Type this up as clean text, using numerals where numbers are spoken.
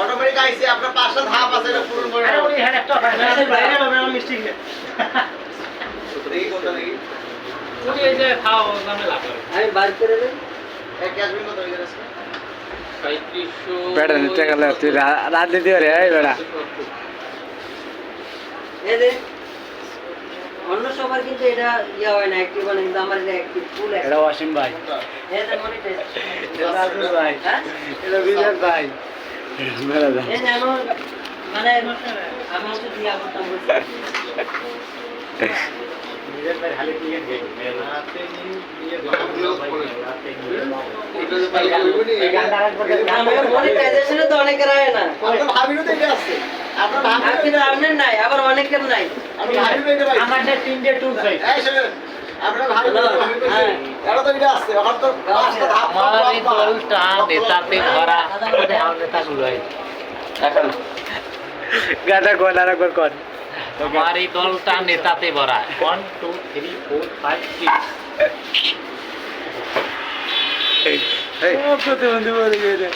automatic আইছে আপনার পাঁচটা ধাপ আছে এটা পূরণ করে আরে ওই হ্যাঁ একটা বাইরে হবে আমার মিষ্টি খেয়ে দেখি কোনটা দেখি ওই এই যে খাও নামে লাভ করে আমি বার করে দেব এক ক্যাশবিন কত হয়ে গেছে 3500 বেড়া নিতে গেলে তুই রাত দিতে পারে এই বেড়া এই যে অন্য সবার কিন্তু এটা ইয়া হয় না অ্যাক্টিভ হয় না কিন্তু আমার এটা অ্যাক্টিভ ফুল এটা ওয়াসিম ভাই এই যে মনিটর এটা রাজু ভাই হ্যাঁ এটা বিজয় ভাই মেরা দা এই যে আমার মানে আমি হচ্ছে দিয়া করতাম বলছি নিজের ভাই খালি ক্লিয়ার গেল রাতে নিয়ে এটা যে পাই কইবনি এই গানটা রাখবো আমার মনিটাইজেশনে তো অনেকের হয় না আপনার ভাবিরও তো এটা আছে আপনার ভাবি কিন্তু আপনার নাই আবার অনেকের নাই আপনার ভাবিরও এটা ভাই আমার যে তিনটে টুল চাই এই শুনুন আপনার ভাবি হ্যাঁ এটা তো এটা আছে ওখান তো পাঁচটা ধাপ আমারই দলটা নেতাতে ভরা আমাদের নেতাগুলো এখন গাটা কোন আর কোন কোন আমার এই দলটা নেতাতে ভরা 1 2 3 4 5 6 এই প্রতিবন্ধী বলে গেছে